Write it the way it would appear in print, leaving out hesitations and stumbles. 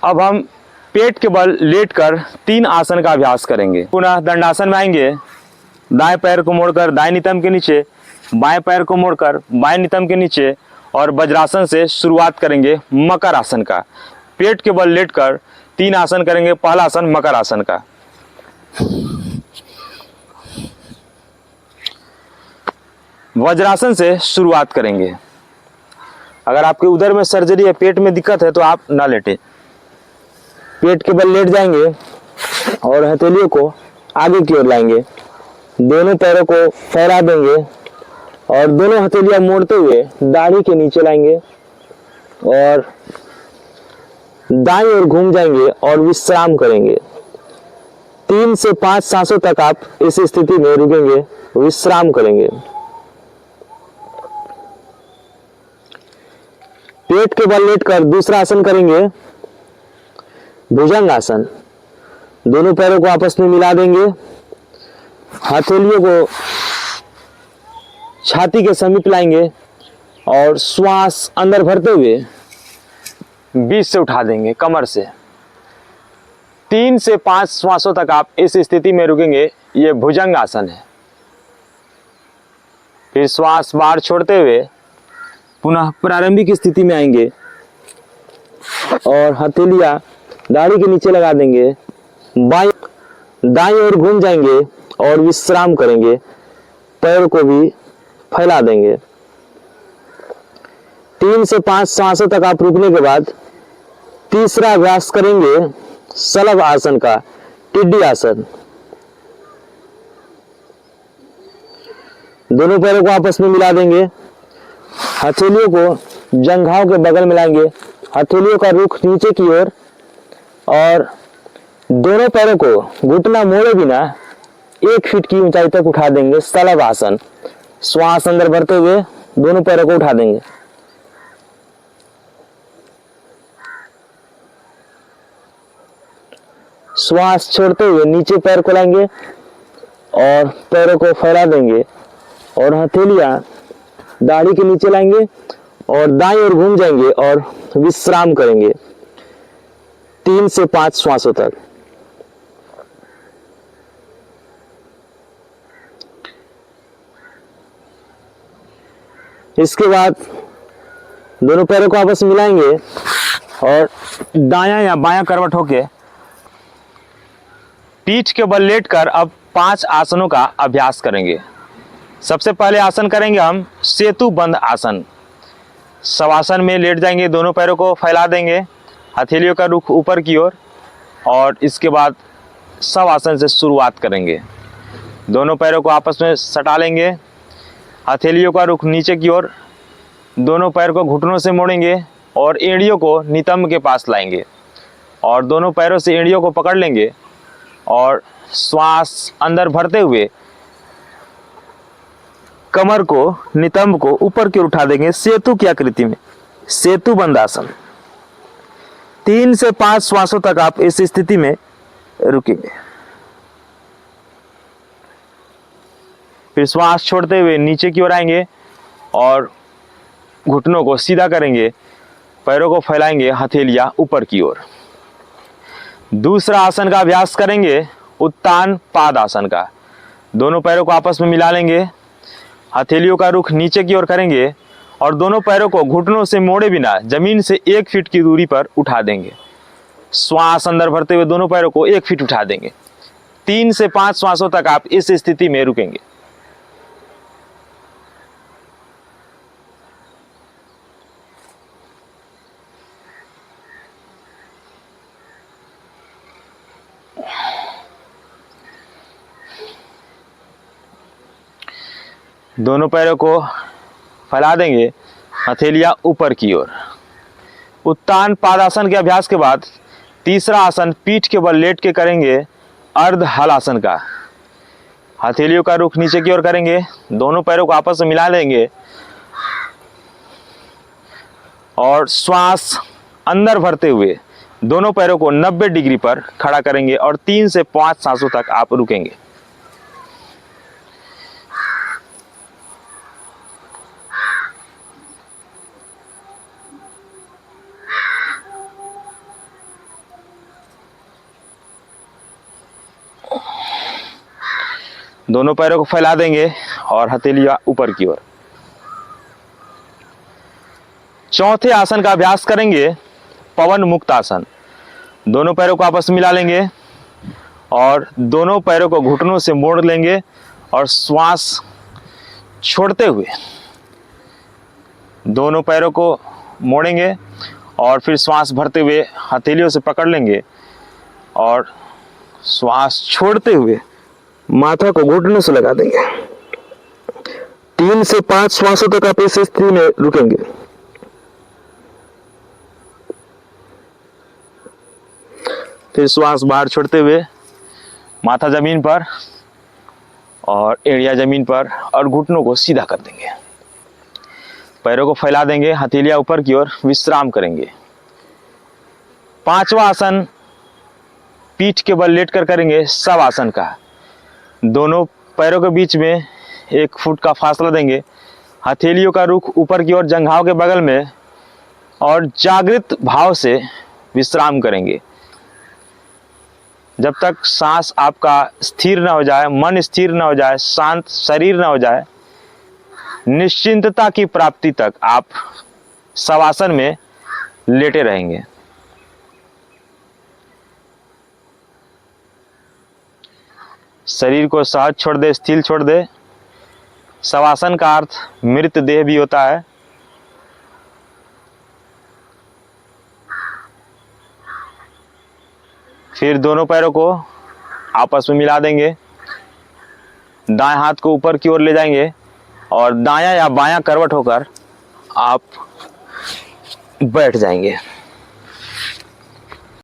अब हम पेट के बल लेटकर 3 आसन का अभ्यास करेंगे। पुनः दंडासन में आएंगे, दाएं पैर को मोड़कर दाएं नितंब के नीचे, बाएं पैर को मोड़कर बाएं नितंब के नीचे, और वज्रासन से शुरुआत करेंगे मकर आसन का। पेट के बल लेटकर 3 आसन करेंगे। पहला आसन मकर आसन का। वज्रासन से शुरुआत करेंगे। अगर आपके उदर में सर्जरी है, पेट में दिक्कत है, तो आप ना लेटे। पेट के बल लेट जाएंगे और हथेलियों को आगे की ओर लाएंगे। दोनों पैरों को फैला देंगे और दोनों हथेलियां मोड़ते हुए दाढ़ी के नीचे लाएंगे और दाईं ओर घूम जाएंगे और विश्राम करेंगे। 3 से 5 सांसों तक आप इस स्थिति में रुकेंगे, विश्राम करेंगे। पेट के बल लेटकर दूसरा आसन करेंगे, भुजंग आसन। दोनों पैरों को आपस में मिला देंगे, हथेलियों को छाती के समीप लाएंगे और श्वास अंदर भरते हुए बीच से उठा देंगे, कमर से। 3 से 5 श्वासों तक आप इस स्थिति में रुकेंगे। ये भुजंग आसन है। फिर श्वास बाहर छोड़ते हुए पुनः प्रारंभिक स्थिति में आएंगे और हथेलियां दाढ़ी के नीचे लगा देंगे, दाईं ओर घूम जाएंगे और विश्राम करेंगे। पैर को भी फैला देंगे। 3 से 5 सांसों तक आप रुकने के बाद तीसरा अभ्यास करेंगे शलभ आसन का, टिड्डी आसन। दोनों पैरों को आपस में मिला देंगे, हथेलियों को जंघाओं के बगल में लाएंगे, हथेलियों का रुख नीचे की ओर, और दोनों पैरों को घुटना मोड़े बिना 1 फीट की ऊंचाई तक उठा देंगे, शलभ आसन। श्वास अंदर भरते हुए दोनों पैरों को उठा देंगे। श्वास छोड़ते हुए नीचे पैर को लाएंगे और पैरों को फैला देंगे और हथेलियां दाढ़ी के नीचे लाएंगे और दाईं ओर घूम जाएंगे और विश्राम करेंगे 3 से 5 श्वासों तक। इसके बाद दोनों पैरों को आपस में मिलाएंगे और दायां या बायां करवट होके पीठ के बल लेटकर अब 5 आसनों का अभ्यास करेंगे। सबसे पहले आसन करेंगे हम सेतु बंध आसन। शवासन में लेट जाएंगे, दोनों पैरों को फैला देंगे, हथेलियों का रुख ऊपर की ओर, और इसके बाद शवासन से शुरुआत करेंगे। दोनों पैरों को आपस में सटा लेंगे, हथेलियों का रुख नीचे की ओर, दोनों पैर को घुटनों से मोड़ेंगे और एड़ियों को नितंब के पास लाएंगे और दोनों पैरों से एड़ियों को पकड़ लेंगे और श्वास अंदर भरते हुए कमर को, नितंब को ऊपर की ओर उठा देंगे, सेतु की आकृति में, सेतु बंध आसन। 3 से 5 श्वासों तक आप इस स्थिति में रुकेंगे। फिर श्वास छोड़ते हुए नीचे की ओर आएंगे और घुटनों को सीधा करेंगे, पैरों को फैलाएंगे, हथेलियां ऊपर की ओर। दूसरा आसन का अभ्यास करेंगे उत्तान पाद आसन का। दोनों पैरों को आपस में मिला लेंगे, हथेलियों का रुख नीचे की ओर करेंगे और दोनों पैरों को घुटनों से मोड़े बिना जमीन से 1 फीट की दूरी पर उठा देंगे। श्वास अंदर भरते हुए दोनों पैरों को 1 फीट उठा देंगे। 3 से 5 श्वासों तक आप इस स्थिति में रुकेंगे। दोनों पैरों को फैला देंगे, हथेलियां ऊपर की ओर। उत्तान पादासन के अभ्यास के बाद तीसरा आसन पीठ के बल लेट के करेंगे अर्ध हलासन का। हथेलियों का रुख नीचे की ओर करेंगे, दोनों पैरों को आपस में मिला लेंगे और श्वास अंदर भरते हुए दोनों पैरों को 90 डिग्री पर खड़ा करेंगे और 3 से 5 सांसों तक आप रुकेंगे। दोनों पैरों को फैला देंगे और हथेलियां ऊपर की ओर। चौथे आसन का अभ्यास करेंगे पवन मुक्त आसन। दोनों पैरों को आपस में मिला लेंगे और दोनों पैरों को घुटनों से मोड़ लेंगे और श्वास छोड़ते हुए दोनों पैरों को मोड़ेंगे और फिर श्वास भरते हुए हथेलियों से पकड़ लेंगे और श्वास छोड़ते हुए माथा को घुटनों से लगा देंगे। 3 से 5 श्वासों तक आप इस स्थिति में रुकेंगे। फिर श्वास बाहर छोड़ते हुए माथा जमीन पर और एड़िया जमीन पर और घुटनों को सीधा कर देंगे। पैरों को फैला देंगे, हथेलियां ऊपर की ओर, विश्राम करेंगे। 5वां आसन पीठ के बल लेटकर करेंगे शवासन का। दोनों पैरों के बीच में 1 फुट का फासला देंगे। हथेलियों का रुख ऊपर की ओर जंघाओं के बगल में और जागृत भाव से विश्राम करेंगे। जब तक सांस आपका स्थिर न हो जाए, मन स्थिर न हो जाए, शांत शरीर न हो जाए, निश्चिंतता की प्राप्ति तक आप शवासन में लेटे रहेंगे। शरीर को सहज छोड़ दे, स्थिर छोड़ दे। शवासन का अर्थ मृत देह भी होता है। फिर दोनों पैरों को आपस में मिला देंगे। दाएं हाथ को ऊपर की ओर ले जाएंगे और दायां या बायां करवट होकर आप बैठ जाएंगे।